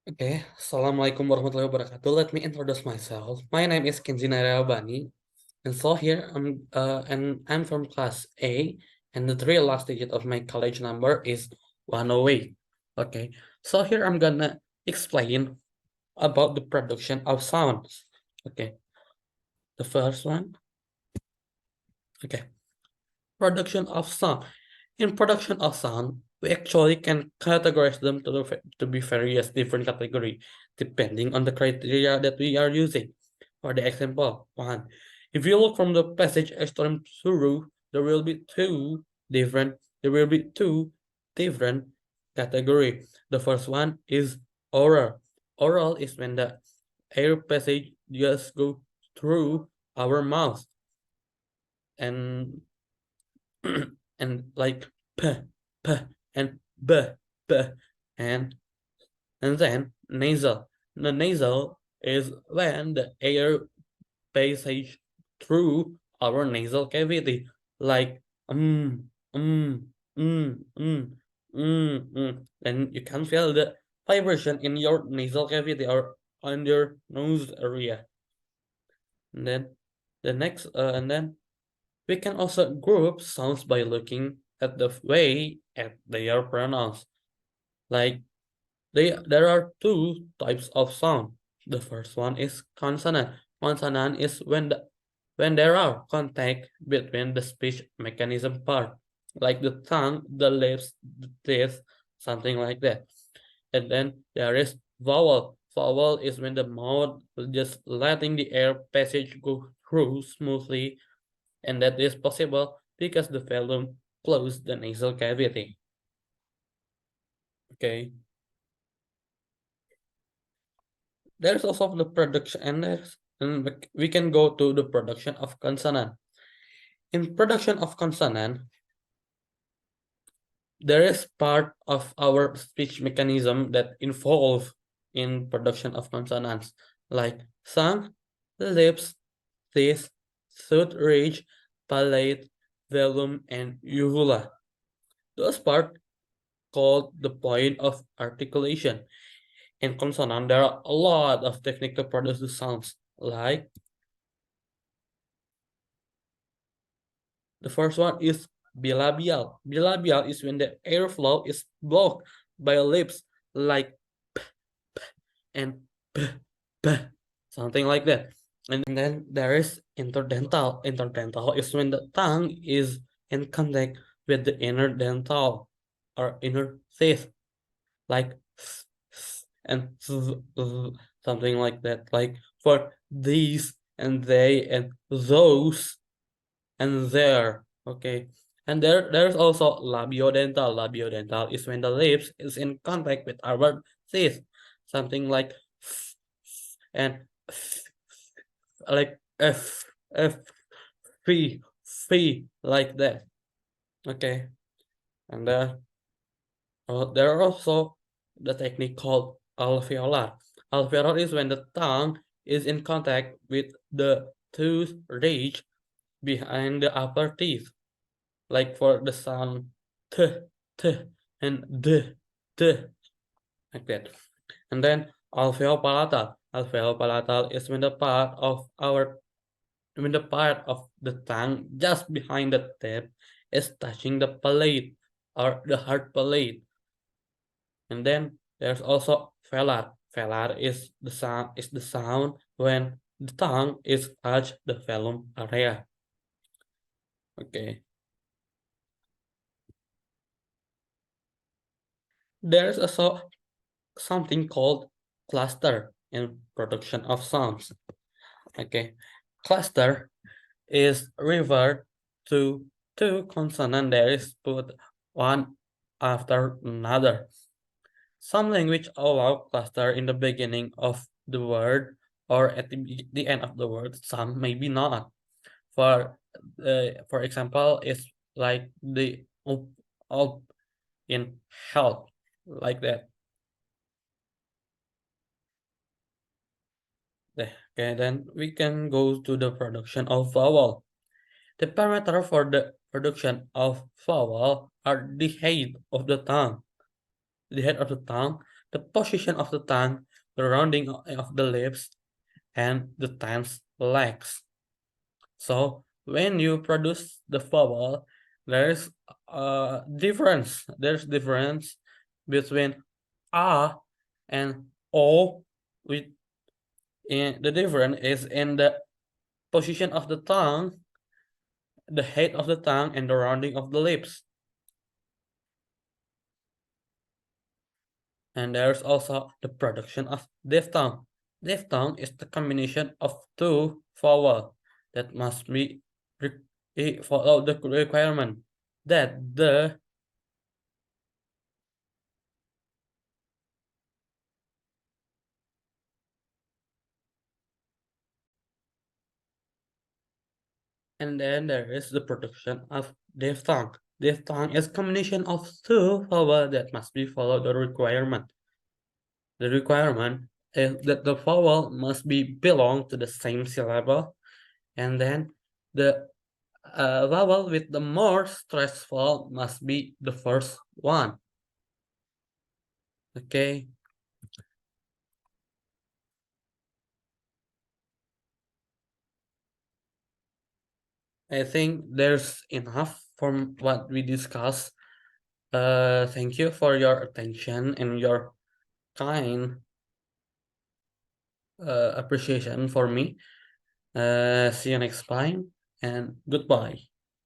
Okay, Assalamualaikum warahmatullahi wabarakatuh. Let me introduce myself. My name is KENZHI NARAYA, and so here I'm from class A, and the three last digit of my college number is 108. Okay, so here I'm gonna explain about the production of sounds. Okay, the first one. Okay, production of sound. In production of sound, we actually can categorize them to be various different category depending on the criteria that we are using. For the example, one, if you look from the passage extreme through, there will be two different category. The first one is oral. Oral is when the air passage just go through our mouth and and like p p and b b and then nasal. The nasal is when the air passage through our nasal cavity, like mm, and you can feel the vibration in your nasal cavity or on your nose area. And then and then we can also group sounds by looking at the way they are pronounced. Like there are two types of sound. The first one is consonant. Consonant is when there are contact between the speech mechanism part, like the tongue, the lips, the teeth, something like that. And then there is vowel. Vowel is when the mouth just letting the air passage go through smoothly, and that is possible because the velum closes the nasal cavity. Okay. There's also the production, and we can go to the production of consonant. In production of consonant, there is part of our speech mechanism that involve in production of consonants, like tongue, lips, teeth, throat ridge, palate, velum, and uvula. Those part called the point of articulation. In consonant, there are a lot of technique to produce the sounds, like the first one is bilabial. Bilabial is when the airflow is blocked by lips, like p, p, and p, p, something like that. And then there is interdental. Interdental is when the tongue is in contact with the inner dental or inner teeth, like and something like that. Like for these and they and those and there. Okay. And there's also labiodental. Labiodental is when the lips is in contact with our teeth. Something like and like f like that. Okay. And there are also the technique called alveolar. Alveolar is when the tongue is in contact with the tooth ridge behind the upper teeth, like for the sound t, t, and d, like that. And then alveopalatal. Alveopalatal is when the part of the tongue just behind the tip is touching the palate or the hard palate. And then there's also velar. Velar is the sound when the tongue is touch the velum area. Okay. There's also something called cluster in production of sounds. Okay. Cluster is referred to two consonants that is put one after another. Some language allow cluster in the beginning of the word or at the end of the word. Some maybe not. For example, it's like the up in health, like that. Okay, then we can go to the production of vowel. The parameter for the production of vowel are the head of the tongue. The head of the tongue the position of the tongue, the rounding of the lips, and the tense legs. So when you produce the vowel, there's a difference. There's difference between a and o. With the difference is in the position of the tongue, the height of the tongue, and the rounding of the lips. And there's also the production of diphthong. Diphthong is the combination of two vowel that must be follow the requirement that the and then there is the production of diphthong. Diphthong is combination of two vowel that must be follow the requirement. The requirement is that the vowel must be belong to the same syllable, and then the vowel with the more stressful must be the first one. Okay, I think there's enough from what we discussed. Thank you for your attention and your kind appreciation for me. See you next time and goodbye.